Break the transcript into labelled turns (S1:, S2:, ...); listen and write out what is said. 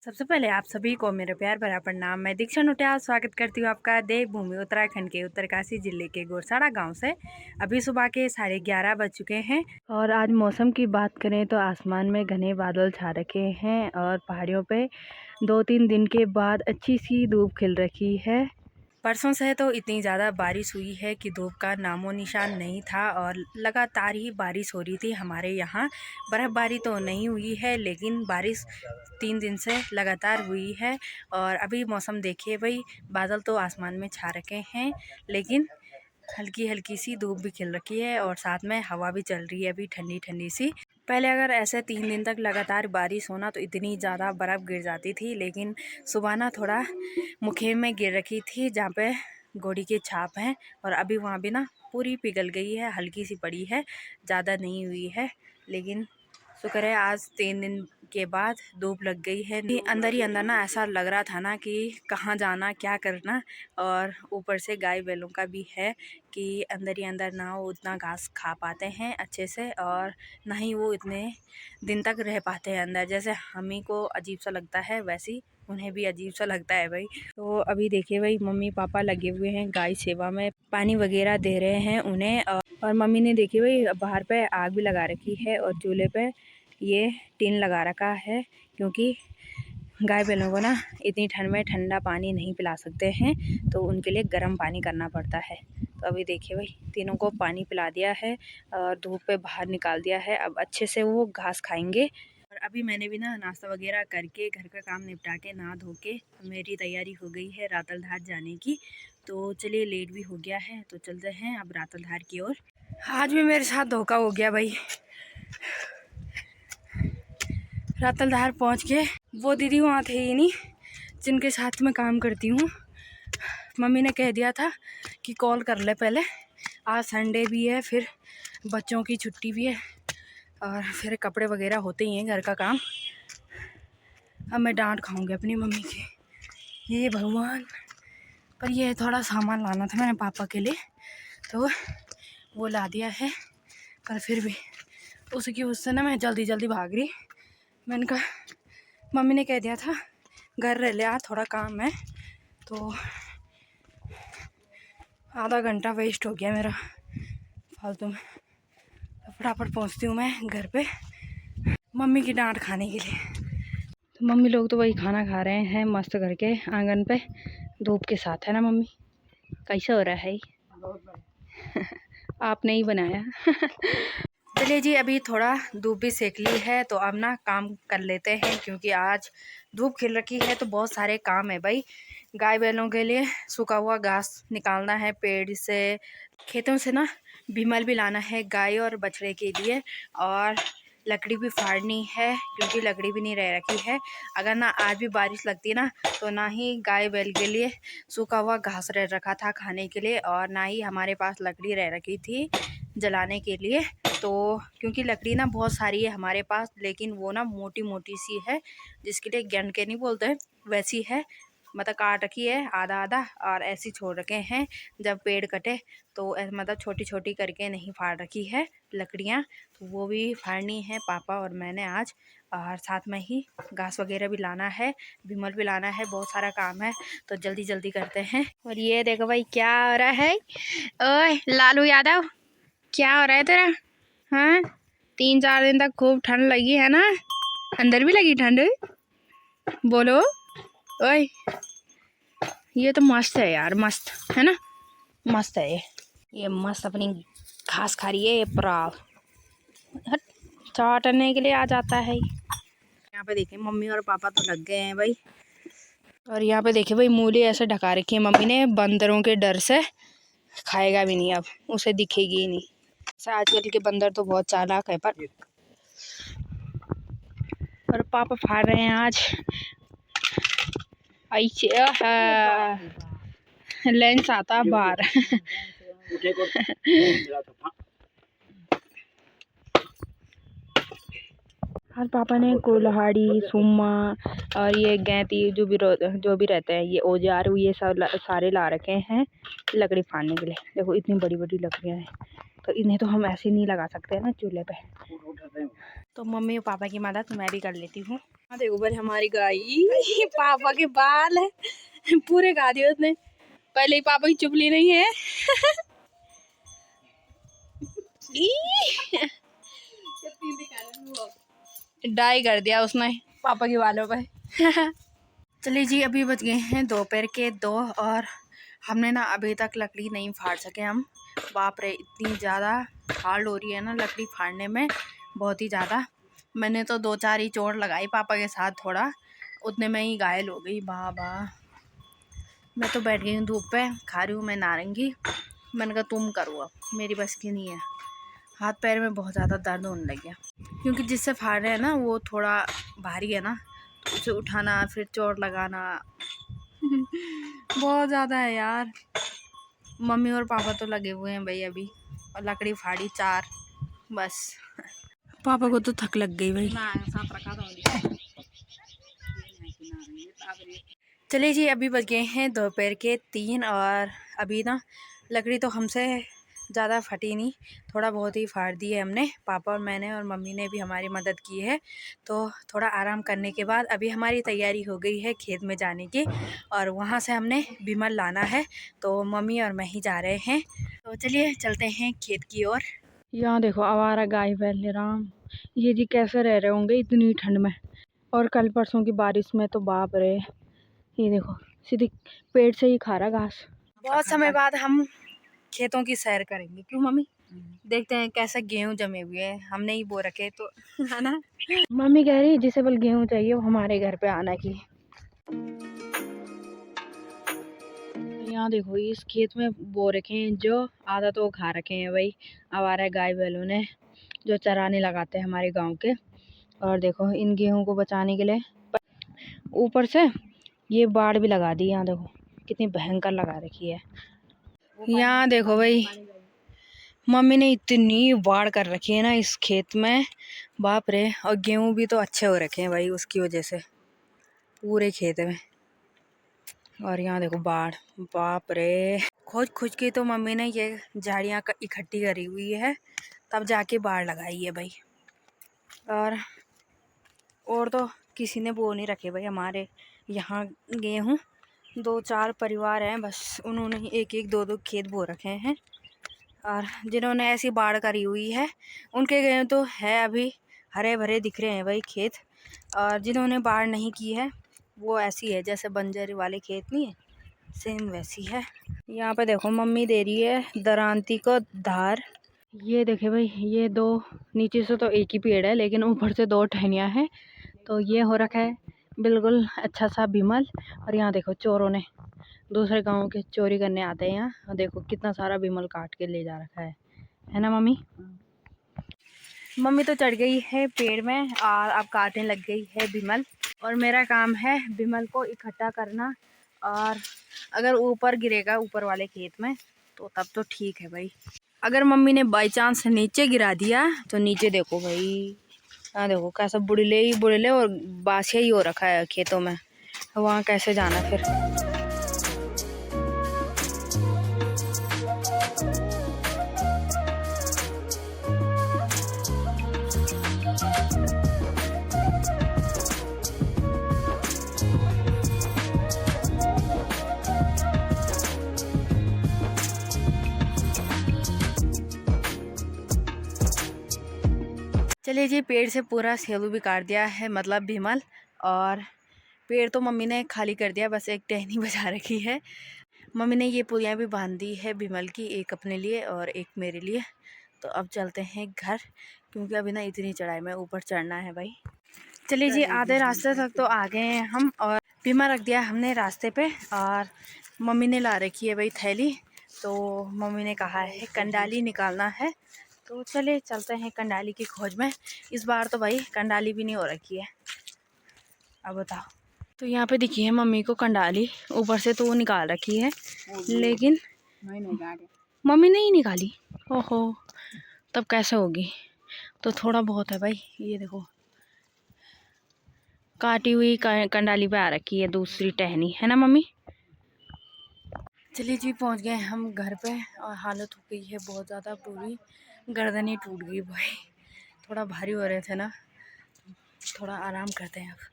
S1: सबसे पहले आप सभी को मेरे प्यार भरा प्रणाम। मैं दीक्षा नोटियाल स्वागत करती हूँ आपका देवभूमि उत्तराखंड के उत्तरकाशी जिले के गोरसाड़ा गांव से। अभी सुबह के 11:30 बज चुके हैं और आज मौसम की बात करें तो आसमान में घने बादल छा रखे हैं और पहाड़ियों पे 2-3 दिन के बाद अच्छी सी धूप खिल रखी है। परसों से तो इतनी ज़्यादा बारिश हुई है कि धूप का नामो निशान नहीं था और लगातार ही बारिश हो रही थी। हमारे यहाँ बर्फ़बारी तो नहीं हुई है लेकिन बारिश 3 दिन से लगातार हुई है। और अभी मौसम देखिए भाई, बादल तो आसमान में छा रखे हैं लेकिन हल्की हल्की सी धूप भी खिल रखी है और साथ में हवा भी चल रही है अभी ठंडी ठंडी सी। पहले अगर ऐसे 3 दिन तक लगातार बारिश होना तो इतनी ज़्यादा बर्फ़ गिर जाती थी, लेकिन सुबह ना थोड़ा मुखेम में गिर रखी थी जहाँ पे घोड़ी के छाप हैं और अभी वहाँ भी ना पूरी पिघल गई है, हल्की सी पड़ी है, ज़्यादा नहीं हुई है। लेकिन शुक्र है आज 3 दिन के बाद धूप लग गई है। अंदर ही अंदर ना ऐसा लग रहा था ना कि कहाँ जाना क्या करना, और ऊपर से गाय बैलों का भी है कि अंदर ही अंदर ना वो उतना घास खा पाते हैं अच्छे से और ना ही वो इतने दिन तक रह पाते हैं अंदर। जैसे हम ही को अजीब सा लगता है वैसे ही उन्हें भी अजीब सा लगता है भाई। तो अभी देखिए भाई, मम्मी पापा लगे हुए हैं गाय सेवा में, पानी वगैरह दे रहे हैं उन्हें। और मम्मी ने देखिए भाई बाहर पे आग भी लगा रखी है और चूल्हे पे ये टीन लगा रखा है, क्योंकि गाय बैलों को ना इतनी ठंड में ठंडा पानी नहीं पिला सकते हैं तो उनके लिए गर्म पानी करना पड़ता है। तो अभी देखिए भाई तीनों को पानी पिला दिया है और धूप पे बाहर निकाल दिया है, अब अच्छे से वो घास खाएंगे। और अभी मैंने भी ना नाश्ता वगैरह करके घर का काम निपटा के नहा धो के मेरी तैयारी हो गई है रातलधार जाने की। तो चलिए लेट भी हो गया है तो चलते हैं अब रातलधार की ओर। आज भी मेरे साथ धोखा हो गया भाई। रातलधार पहुंच के वो दीदी वहाँ थे ही नहीं जिनके साथ मैं काम करती हूँ। मम्मी ने कह दिया था कि कॉल कर ले पहले, आज संडे भी है, फिर बच्चों की छुट्टी भी है और फिर कपड़े वगैरह होते ही हैं घर का काम। अब मैं डांट खाऊंगी अपनी मम्मी की, ये भगवान। पर ये थोड़ा सामान लाना था मैंने पापा के लिए तो वो ला दिया है, पर फिर भी उससे ना मैं जल्दी जल्दी भाग रही। मैंने कहा मम्मी ने कह दिया था घर रह ले, थोड़ा काम है, तो आधा घंटा वेस्ट हो गया मेरा फालतू में। तो फटाफट पहुंचती हूँ मैं घर पे मम्मी की डांट खाने के लिए। तो मम्मी लोग तो वही खाना खा रहे हैं मस्त करके आंगन पे धूप के साथ, है ना मम्मी? कैसा हो रहा है? आपने ही बनाया। चलिए जी, अभी थोड़ा धूप भी सेक ली है तो अब ना काम कर लेते हैं, क्योंकि आज धूप खिल रखी है तो बहुत सारे काम है भाई। गाय बैलों के लिए सूखा हुआ घास निकालना है पेड़ से, खेतों से ना भीमल भी लाना है गाय और बछड़े के लिए, और लकड़ी भी फाड़नी है क्योंकि लकड़ी भी नहीं रह रखी है। अगर ना आज भी बारिश लगती ना तो ना ही गाय बैल के लिए सूखा हुआ घास रह रखा था खाने के लिए और ना ही हमारे पास लकड़ी रह रखी थी जलाने के लिए। तो क्योंकि लकड़ी ना बहुत सारी है हमारे पास, लेकिन वो ना मोटी मोटी सी है जिसके लिए गंड के नहीं बोलते वैसी है, मतलब काट रखी है आधा आधा और ऐसी छोड़ रखे हैं। जब पेड़ कटे तो मतलब छोटी छोटी करके नहीं फाड़ रखी है लकड़ियाँ, तो वो भी फाड़नी है पापा और मैंने आज। और साथ में ही घास वगैरह भी लाना है, भीमल भी लाना है, बहुत सारा काम है तो जल्दी जल्दी करते हैं। और ये देखो भाई क्या हो रहा है, ओए लालू यादव क्या हो रहा है तेरा? हाँ 3-4 दिन तक खूब ठंड लगी है ना, अंदर भी लगी ठंड? बोलो ओए। ये तो मस्त है यार, मस्त है ना, मस्त है ये मस्त अपनी घास खा रही है ये प्राव, हट चाटने के लिए आ जाता है। यहाँ पे देखिए मम्मी और पापा तो लग गए हैं भाई। और यहाँ पे देखिए भाई मूली ऐसे ढका रखी है मम्मी ने, बंदरों के डर से खाएगा भी नहीं, अब उसे दिखेगी ही नहीं। ऐसा आजकल के बंदर तो बहुत चालाक है। पर और पापा फाड़ रहे हैं आज लेंस आता बाहर। आज पापा ने कुल्हाड़ी सुम्मा और ये गैंती जो भी रहते हैं ये औजार ये सब सारे ला रखे हैं लकड़ी फाड़ने के लिए। देखो इतनी बड़ी बड़ी लकड़ियां हैं तो इन्हें तो हम ऐसे नहीं लगा सकते हैं ना चूल्हे पे। तो मम्मी और पापा की मदद मैं भी कर लेती हूँ। देखो भाई हमारी गाय पापा के बाल है पूरे गा दिए उसने। पहले ही पापा की चुपली नहीं है डाई कर दिया उसने पापा के बालों पे चलिए जी, अभी बज गए हैं दोपहर के 2 और हमने ना अभी तक लकड़ी नहीं फाड़ सके हम। बाप रे, इतनी ज़्यादा हार्ड हो रही है ना लकड़ी फाड़ने में, बहुत ही ज़्यादा। मैंने तो 2-4 ही चोट लगाई पापा के साथ, थोड़ा उतने में ही घायल हो गई। बाबा, मैं तो बैठ गई हूँ धूप पे, खा रही हूँ मैं नारंगी। मैंने कहा तुम करो, अब मेरी बस की नहीं है। हाथ पैर में बहुत ज़्यादा दर्द होने लग गया, क्योंकि जिससे फाड़ रहे हैं ना वो थोड़ा भारी है ना, तो उसे उठाना फिर चोट लगाना बहुत ज़्यादा है यार। मम्मी और पापा तो लगे हुए हैं भाई अभी, और लकड़ी फाड़ी 4 बस। पापा को तो थक लग गई भाई। चलिए जी, अभी बज गए हैं दोपहर के 3 और अभी ना लकड़ी तो हमसे ज़्यादा फटी नहीं, थोड़ा बहुत ही फाड़ दी है हमने, पापा और मैंने, और मम्मी ने भी हमारी मदद की है। तो थोड़ा आराम करने के बाद अभी हमारी तैयारी हो गई है खेत में जाने की, और वहाँ से हमने बिमल लाना है, तो मम्मी और मैं ही जा रहे हैं। तो चलिए चलते हैं खेत की ओर। यहाँ देखो आवारा गाय बैल राम, ये जी कैसे रह रहे होंगे इतनी ठंड में, और कल परसों की बारिश में तो बाप रे, ये देखो सीधी पेड़ से ही खा रहा घास। बहुत समय बाद हम खेतों की सैर करेंगे, क्यों मम्मी? देखते हैं कैसे गेहूं जमे हुए हैं, हमने ही बो रखे तो है ना। मम्मी कह रही है जिसे बल गेहूं चाहिए वो हमारे घर पे आना की। यहाँ देखो इस खेत में बो रखे हैं जो, आधा तो खा रखे हैं भाई आवारा गाय बैलों ने, जो चराने लगाते हैं हमारे गांव के। और देखो इन गेहूं को बचाने के लिए ऊपर से ये बाड़ भी लगा दी, यहाँ देखो कितनी भयंकर लगा रखी है। यहाँ देखो भाई मम्मी ने इतनी बाढ़ कर रखी है ना इस खेत में, बाप रे। और गेहूं भी तो अच्छे हो रखे हैं भाई उसकी वजह से पूरे खेत में। और यहाँ देखो बाढ़, बाप रे। खोज खोज के तो मम्मी ने ये झाड़ियाँ इकट्ठी करी हुई है, तब जाके बाढ़ लगाई है भाई। और तो किसी ने बो नहीं रखे भाई हमारे यहाँ गेहूं, 2-4 परिवार हैं बस, उन्होंने 1-1 2-2 खेत बो रखे हैं। और जिन्होंने ऐसी बाढ़ करी हुई है उनके गेहूं तो है अभी हरे भरे दिख रहे हैं भाई खेत, और जिन्होंने बाढ़ नहीं की है वो ऐसी है जैसे बंजर वाले खेत नहीं है, सेम वैसी है। यहाँ पे देखो मम्मी दे रही है दरांती को धार। ये देखे भाई, ये 2 नीचे से तो एक ही पेड़ है लेकिन ऊपर से 2 टहनियाँ हैं, तो ये हो रखा है बिल्कुल अच्छा सा बिमल। और यहाँ देखो चोरों ने, दूसरे गांव के चोरी करने आते हैं यहाँ, और देखो कितना सारा बिमल काट के ले जा रखा है ना मम्मी? मम्मी तो चढ़ गई है पेड़ में और अब काटने लग गई है बिमल, और मेरा काम है बिमल को इकट्ठा करना। और अगर ऊपर गिरेगा ऊपर वाले खेत में तो तब तो ठीक है भाई। अगर मम्मी ने बाई चांस नीचे गिरा दिया तो नीचे देखो भाई, हाँ देखो कैसा बुड़ले ही बुड़ले और बासिया ही हो रखा है खेतों में, वहाँ कैसे जाना फिर। चलिए जी, पेड़ से पूरा सेलू भी काट दिया है, मतलब बिमल। और पेड़ तो मम्मी ने खाली कर दिया, बस एक टहनी बचा रखी है। मम्मी ने ये पुलियाँ भी बांध दी है बिमल की, एक अपने लिए और एक मेरे लिए। तो अब चलते हैं घर, क्योंकि अभी ना इतनी चढ़ाई में ऊपर चढ़ना है भाई। चलिए जी, आधे रास्ते तक तो आ गए हैं हम, और बीमा रख दिया हमने रास्ते पे, और मम्मी ने ला रखी है भाई थैली। तो मम्मी ने कहा है कंडाली निकालना है, तो चलिए चलते हैं कंडाली की खोज में। इस बार तो भाई कंडाली भी नहीं हो रखी है, अब बताओ। तो यहाँ पे दिखी है मम्मी को कंडाली, ऊपर से तो वो निकाल रखी है लेकिन मम्मी ने ही निकाली। ओहो, तब कैसे होगी? तो थोड़ा बहुत है भाई, ये देखो काटी हुई कंडाली पे आ रखी है दूसरी टहनी, है ना मम्मी? चलिए जी, पहुंच गए हम घर पे, और हालत हो गई है बहुत ज़्यादा बुरी, गर्दन ही टूट गई भाई, थोड़ा भारी हो रहे थे ना थोड़ा आराम करते हैं अब।